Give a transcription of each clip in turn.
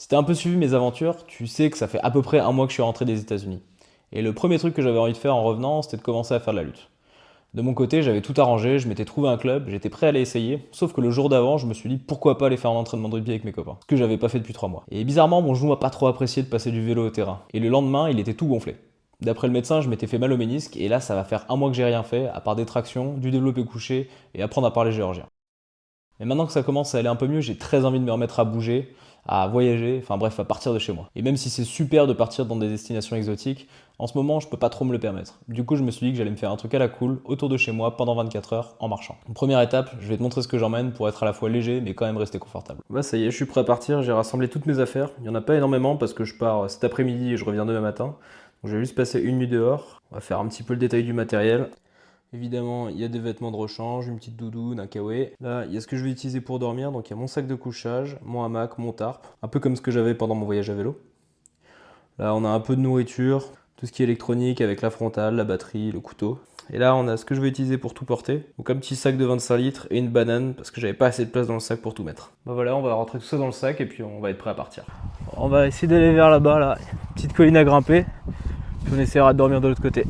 Si t'as un peu suivi mes aventures, tu sais que ça fait à peu près un mois que je suis rentré des États-Unis. Et le premier truc que j'avais envie de faire en revenant, c'était de commencer à faire de la lutte. De mon côté, j'avais tout arrangé, je m'étais trouvé un club, j'étais prêt à aller essayer, sauf que le jour d'avant, je me suis dit pourquoi pas aller faire un entraînement de rugby avec mes copains, ce que j'avais pas fait depuis 3 mois. Et bizarrement, mon genou a pas trop apprécié de passer du vélo au terrain. Et le lendemain, il était tout gonflé. D'après le médecin, je m'étais fait mal au ménisque, et là, ça va faire un mois que j'ai rien fait, à part des tractions, du développé couché et apprendre à parler géorgien. Mais maintenant que ça commence à aller un peu mieux, j'ai très envie de me remettre à bouger, à voyager, enfin bref, à partir de chez moi. Et même si c'est super de partir dans des destinations exotiques, en ce moment, je peux pas trop me le permettre. Du coup, je me suis dit que j'allais me faire un truc à la cool, autour de chez moi, pendant 24 heures, en marchant. Première étape, je vais te montrer ce que j'emmène pour être à la fois léger, mais quand même rester confortable. Bah ça y est, je suis prêt à partir, j'ai rassemblé toutes mes affaires. Il y en a pas énormément parce que je pars cet après-midi et je reviens demain matin. Donc je vais juste passer une nuit dehors. On va faire un petit peu le détail du matériel. Évidemment, il y a des vêtements de rechange, une petite doudoune, un kawaii. Là, il y a ce que je vais utiliser pour dormir. Donc, il y a mon sac de couchage, mon hamac, mon tarp. Un peu comme ce que j'avais pendant mon voyage à vélo. Là, on a un peu de nourriture, tout ce qui est électronique avec la frontale, la batterie, le couteau. Et là, on a ce que je vais utiliser pour tout porter. Donc, un petit sac de 25 litres et une banane parce que j'avais pas assez de place dans le sac pour tout mettre. Bah voilà, on va rentrer tout ça dans le sac et puis on va être prêt à partir. On va essayer d'aller vers là-bas, là. Petite colline à grimper. Puis on essaiera de dormir de l'autre côté.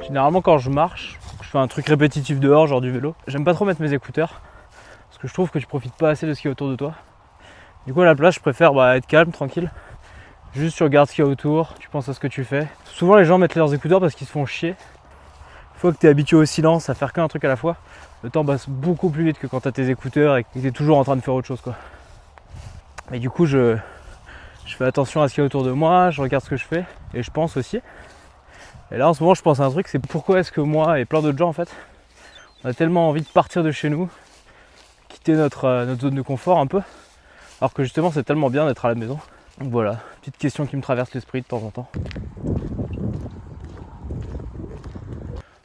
Généralement quand je marche, je fais un truc répétitif dehors, genre du vélo. J'aime pas trop mettre mes écouteurs, parce que je trouve que tu profites pas assez de ce qu'il y a autour de toi. Du coup à la place je préfère être calme, tranquille. Juste tu regardes ce qu'il y a autour, tu penses à ce que tu fais. Souvent les gens mettent leurs écouteurs parce qu'ils se font chier. Une fois que tu es habitué au silence, à faire qu'un truc à la fois, le temps passe beaucoup plus vite que quand tu as tes écouteurs et que tu es toujours en train de faire autre chose, quoi. Et du coup je fais attention à ce qu'il y a autour de moi, je regarde ce que je fais et je pense aussi. Et là en ce moment je pense à un truc, c'est pourquoi est-ce que moi et plein d'autres gens en fait, on a tellement envie de partir de chez nous, quitter notre zone de confort un peu, alors que justement c'est tellement bien d'être à la maison. Donc voilà, petite question qui me traverse l'esprit de temps en temps.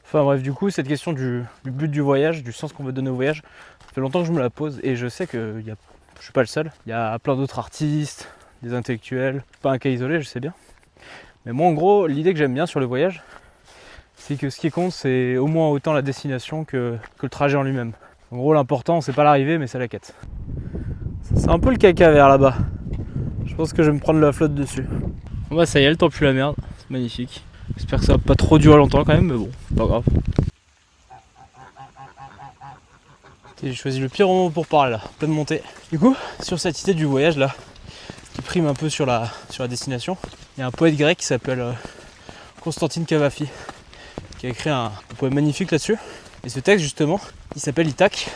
Enfin bref, du coup cette question du but du voyage, du sens qu'on veut donner au voyage, ça fait longtemps que je me la pose et je sais que je suis pas le seul. Il y a plein d'autres artistes, des intellectuels, pas un cas isolé, je sais bien. Mais moi en gros, l'idée que j'aime bien sur le voyage, c'est que ce qui compte c'est au moins autant la destination que le trajet en lui-même. En gros l'important c'est pas l'arrivée mais c'est la quête. C'est un peu le caca vers là-bas. Je pense que je vais me prendre la flotte dessus. Bon bah ça y est, le temps pue la merde, c'est magnifique. J'espère que ça va pas trop durer longtemps quand même, mais bon, c'est pas grave. J'ai choisi le pire moment pour parler là, pleine montée. Du coup, sur cette idée du voyage là, qui prime un peu sur la destination, il y a un poète grec qui s'appelle Constantine Cavafy, qui a écrit un poème magnifique là-dessus. Et ce texte justement, il s'appelle Ithaque,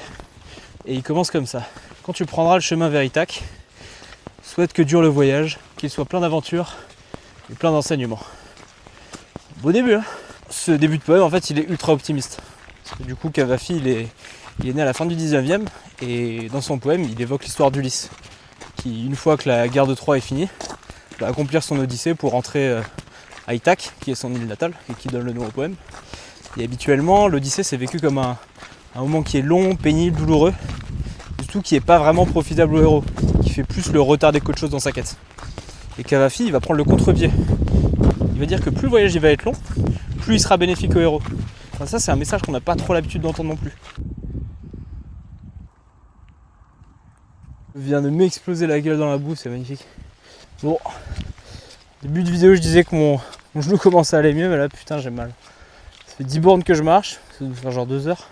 et il commence comme ça. Quand tu prendras le chemin vers Ithaque, souhaite que dure le voyage, qu'il soit plein d'aventures et plein d'enseignements. Beau début hein. Ce début de poème en fait il est ultra optimiste. Parce que du coup Cavafy il est né à la fin du 19e et dans son poème il évoque l'histoire d'Ulysse qui une fois que la guerre de Troie est finie va accomplir son odyssée pour rentrer à Ithaque qui est son île natale et qui donne le nom au poème. Et habituellement l'odyssée c'est vécu comme un moment qui est long, pénible, douloureux, surtout qui n'est pas vraiment profitable au héros, qui fait plus le retarder qu'autre chose dans sa quête. Et Cavafy il va prendre le contre-pied. Il va dire que plus le voyage il va être long, plus il sera bénéfique au héros. Enfin, ça c'est un message qu'on n'a pas trop l'habitude d'entendre non plus. Je viens de m'exploser la gueule dans la boue, c'est magnifique. Bon, début de vidéo je disais que mon genou commençait à aller mieux, mais là putain j'ai mal. Ça fait 10 bornes que je marche, ça doit faire genre 2 heures.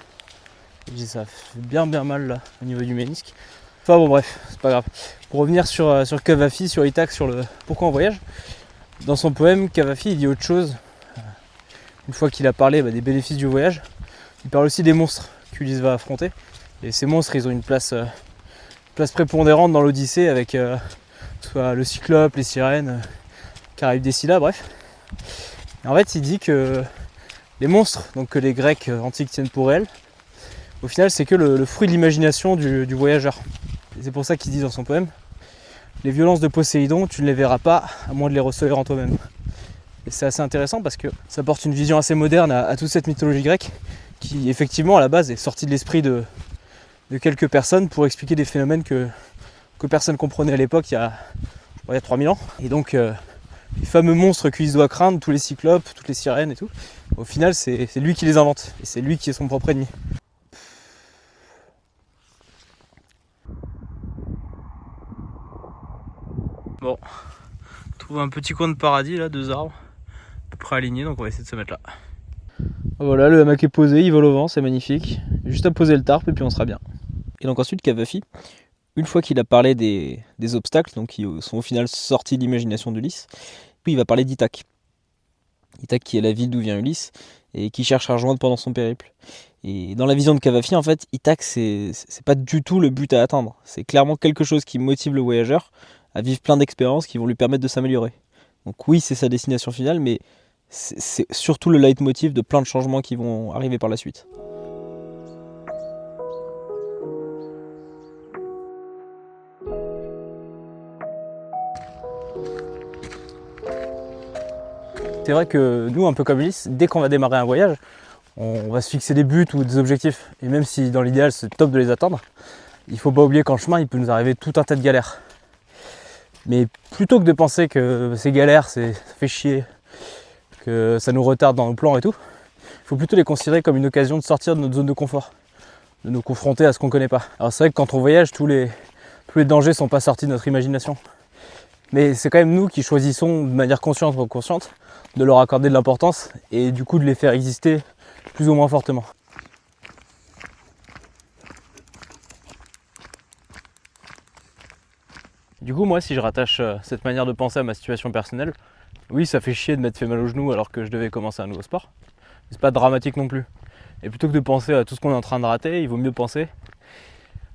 Je dis ça fait bien mal là, au niveau du ménisque. Enfin bon bref, c'est pas grave. Pour revenir sur Cavafy, sur Ithaque, sur le pourquoi on voyage. Dans son poème, Cavafy il dit autre chose. Une fois qu'il a parlé des bénéfices du voyage, il parle aussi des monstres qu'Ulysse va affronter. Et ces monstres, ils ont une place prépondérante dans l'Odyssée avec soit le cyclope, les sirènes, Caraïbes des Scylla, bref. Et en fait, il dit que les monstres, donc que les Grecs antiques tiennent pour réels, au final, c'est que le fruit de l'imagination du voyageur. Et c'est pour ça qu'il dit dans son poème, les violences de Poséidon, tu ne les verras pas à moins de les recevoir en toi-même. Et c'est assez intéressant parce que ça porte une vision assez moderne à toute cette mythologie grecque qui effectivement à la base est sortie de l'esprit de quelques personnes pour expliquer des phénomènes que personne comprenait à l'époque il y a 3000 ans. Et donc les fameux monstres qu'il doit craindre, tous les cyclopes, toutes les sirènes et tout. Au final, c'est lui qui les invente, et c'est lui qui est son propre ennemi. Bon, on trouve un petit coin de paradis là, 2 arbres, à peu près alignés, donc on va essayer de se mettre là. Voilà, le hamac est posé, il vole au vent, c'est magnifique. Juste à poser le tarp et puis on sera bien. Et donc ensuite, Cavafy, une fois qu'il a parlé des obstacles, donc qui sont au final sortis de l'imagination d'Ulysse, puis il va parler d'Ithaque. Ithaque qui est la ville d'où vient Ulysse et qui cherche à rejoindre pendant son périple. Et dans la vision de Cavafy, en fait, Ithaque, c'est pas du tout le but à atteindre. C'est clairement quelque chose qui motive le voyageur à vivre plein d'expériences qui vont lui permettre de s'améliorer. Donc oui, c'est sa destination finale, mais c'est surtout le leitmotiv de plein de changements qui vont arriver par la suite. C'est vrai que nous, un peu comme Ulysse, dès qu'on va démarrer un voyage, on va se fixer des buts ou des objectifs. Et même si dans l'idéal c'est top de les atteindre, il faut pas oublier qu'en chemin il peut nous arriver tout un tas de galères. Mais plutôt que de penser que ces galères ça fait chier, que ça nous retarde dans nos plans et tout, il faut plutôt les considérer comme une occasion de sortir de notre zone de confort, de nous confronter à ce qu'on connaît pas. Alors c'est vrai que quand on voyage, tous les dangers sont pas sortis de notre imagination. Mais c'est quand même nous qui choisissons de manière consciente ou inconsciente de leur accorder de l'importance et du coup de les faire exister plus ou moins fortement. Du coup, moi, si je rattache cette manière de penser à ma situation personnelle, oui, ça fait chier de m'être fait mal au genou alors que je devais commencer un nouveau sport. Mais c'est pas dramatique non plus. Et plutôt que de penser à tout ce qu'on est en train de rater, il vaut mieux penser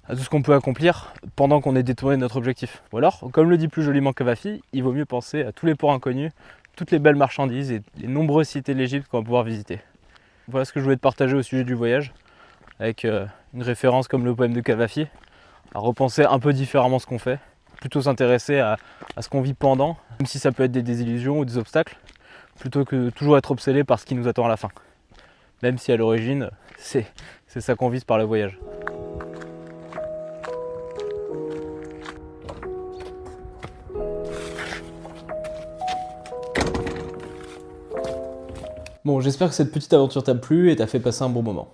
à tout ce qu'on peut accomplir pendant qu'on est détourné de notre objectif. Ou alors, comme le dit plus joliment Cavafy, il vaut mieux penser à tous les ports inconnus, toutes les belles marchandises et les nombreuses cités de l'Égypte qu'on va pouvoir visiter. Voilà ce que je voulais te partager au sujet du voyage, avec une référence comme le poème de Cavafy, à repenser un peu différemment ce qu'on fait, plutôt s'intéresser à ce qu'on vit pendant, même si ça peut être des désillusions ou des obstacles, plutôt que toujours être obsédé par ce qui nous attend à la fin. Même si à l'origine, c'est ça qu'on vise par le voyage. Bon, j'espère que cette petite aventure t'a plu et t'a fait passer un bon moment.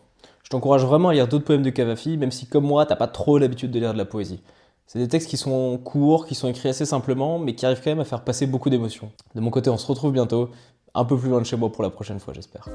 Je t'encourage vraiment à lire d'autres poèmes de Cavafy, même si comme moi, t'as pas trop l'habitude de lire de la poésie. C'est des textes qui sont courts, qui sont écrits assez simplement, mais qui arrivent quand même à faire passer beaucoup d'émotions. De mon côté, on se retrouve bientôt, un peu plus loin de chez moi pour la prochaine fois, j'espère.